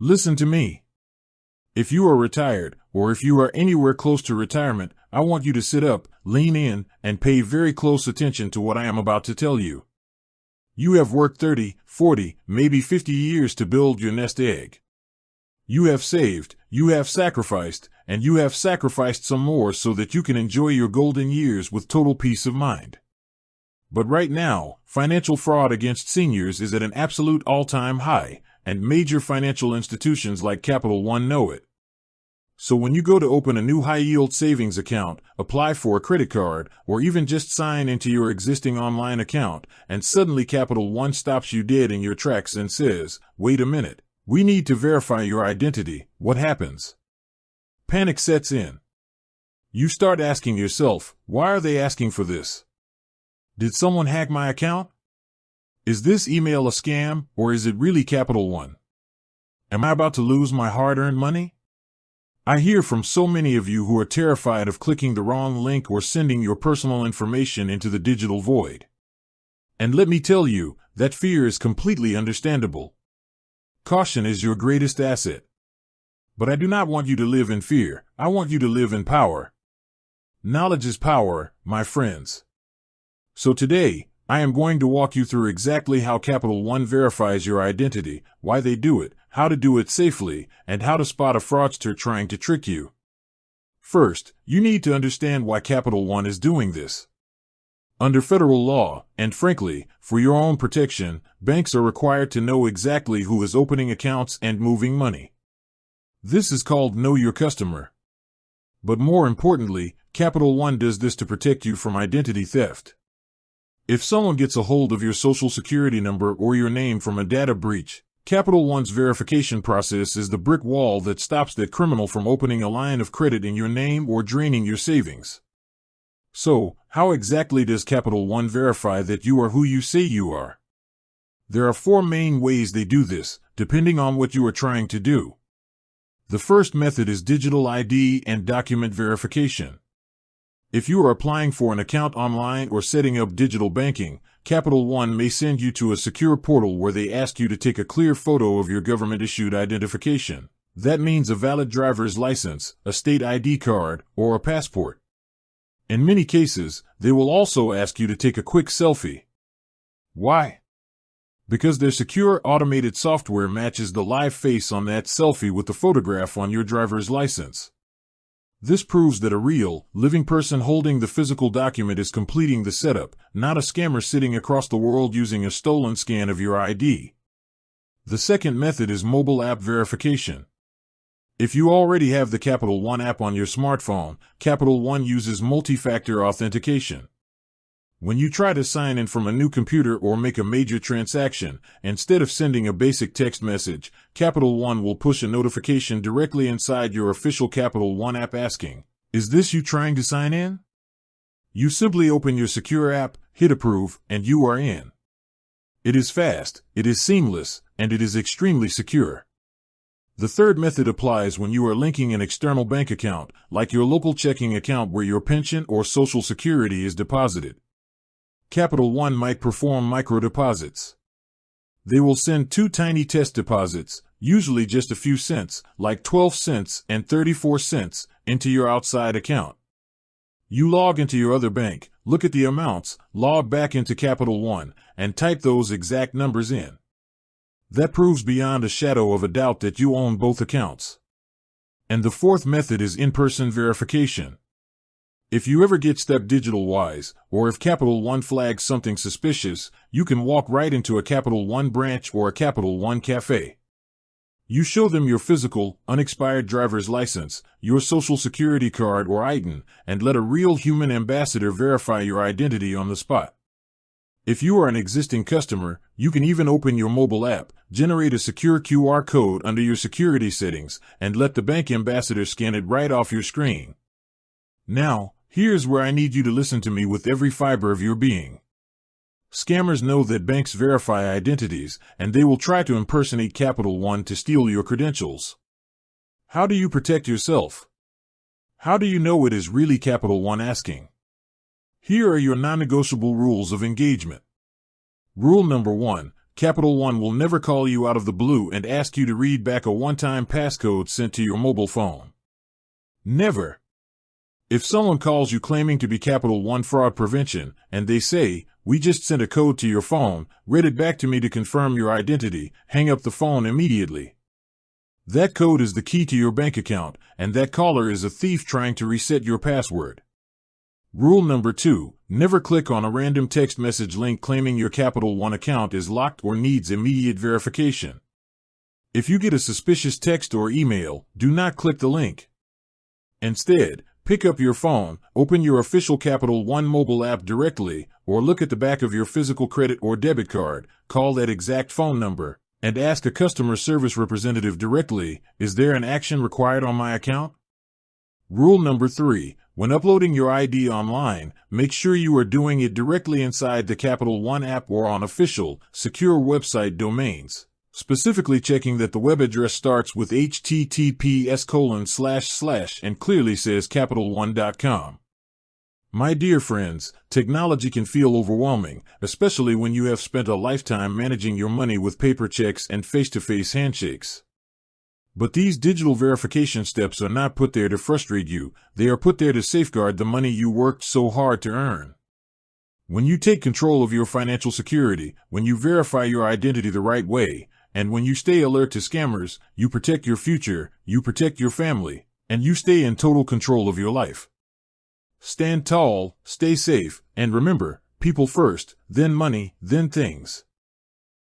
Listen to me. If you are retired, or if you are anywhere close to retirement, I want you to sit up, lean in, and pay very close attention to what I am about to tell you. You have worked 30, 40, maybe 50 years to build your nest egg. You have saved, you have sacrificed, and you have sacrificed some more so that you can enjoy your golden years with total peace of mind. But right now, financial fraud against seniors is at an absolute all-time high, and major financial institutions like Capital One know it. So when you go to open a new high-yield savings account, apply for a credit card, or even just sign into your existing online account, and suddenly Capital One stops you dead in your tracks and says, "Wait a minute. We need to verify your identity," what happens? Panic sets in. You start asking yourself, why are they asking for this? Did someone hack my account? Is this email a scam, or is it really Capital One? Am I about to lose my hard-earned money? I hear from so many of you who are terrified of clicking the wrong link or sending your personal information into the digital void. And let me tell you, that fear is completely understandable. Caution is your greatest asset. But I do not want you to live in fear. I want you to live in power. Knowledge is power, my friends. So today, I am going to walk you through exactly how Capital One verifies your identity, why they do it, how to do it safely, and how to spot a fraudster trying to trick you. First, you need to understand why Capital One is doing this. Under federal law, and frankly, for your own protection, banks are required to know exactly who is opening accounts and moving money. This is called Know Your Customer. But more importantly, Capital One does this to protect you from identity theft. If someone gets a hold of your social security number or your name from a data breach, Capital One's verification process is the brick wall that stops that criminal from opening a line of credit in your name or draining your savings. So, how exactly does Capital One verify that you are who you say you are? There are 4 main ways they do this, depending on what you are trying to do. The first method is digital ID and document verification. If you are applying for an account online or setting up digital banking, Capital One may send you to a secure portal where they ask you to take a clear photo of your government-issued identification. That means a valid driver's license, a state ID card, or a passport. In many cases, they will also ask you to take a quick selfie. Why? Because their secure automated software matches the live face on that selfie with the photograph on your driver's license. This proves that a real, living person holding the physical document is completing the setup, not a scammer sitting across the world using a stolen scan of your ID. The second method is mobile app verification. If you already have the Capital One app on your smartphone, Capital One uses multi-factor authentication. When you try to sign in from a new computer or make a major transaction, instead of sending a basic text message, Capital One will push a notification directly inside your official Capital One app asking, "Is this you trying to sign in?" You simply open your secure app, hit approve, and you are in. It is fast, it is seamless, and it is extremely secure. The third method applies when you are linking an external bank account, like your local checking account where your pension or Social Security is deposited. Capital One might perform micro-deposits. They will send 2 tiny test deposits, usually just a few cents, like 12 cents and 34 cents, into your outside account. You log into your other bank, look at the amounts, log back into Capital One, and type those exact numbers in. That proves beyond a shadow of a doubt that you own both accounts. And the fourth method is in-person verification. If you ever get stuck digital-wise, or if Capital One flags something suspicious, you can walk right into a Capital One branch or a Capital One cafe. You show them your physical, unexpired driver's license, your social security card or IDN, and let a real human ambassador verify your identity on the spot. If you are an existing customer, you can even open your mobile app, generate a secure QR code under your security settings, and let the bank ambassador scan it right off your screen. Now, here's where I need you to listen to me with every fiber of your being. Scammers know that banks verify identities, and they will try to impersonate Capital One to steal your credentials. How do you protect yourself? How do you know it is really Capital One asking? Here are your non-negotiable rules of engagement. Rule number 1, Capital One will never call you out of the blue and ask you to read back a one-time passcode sent to your mobile phone. Never. If someone calls you claiming to be Capital One Fraud Prevention, and they say, "We just sent a code to your phone, read it back to me to confirm your identity," hang up the phone immediately. That code is the key to your bank account, and that caller is a thief trying to reset your password. Rule number 2, never click on a random text message link claiming your Capital One account is locked or needs immediate verification. If you get a suspicious text or email, do not click the link. Instead, pick up your phone, open your official Capital One mobile app directly, or look at the back of your physical credit or debit card, call that exact phone number, and ask a customer service representative directly, "Is there an action required on my account?" Rule number 3, when uploading your ID online, make sure you are doing it directly inside the Capital One app or on official, secure website domains, specifically checking that the web address starts with https:// and clearly says CapitalOne.com. My dear friends, technology can feel overwhelming, especially when you have spent a lifetime managing your money with paper checks and face-to-face handshakes. But these digital verification steps are not put there to frustrate you, they are put there to safeguard the money you worked so hard to earn. When you take control of your financial security, when you verify your identity the right way, and when you stay alert to scammers, you protect your future, you protect your family, and you stay in total control of your life. Stand tall, stay safe, and remember, people first, then money, then things.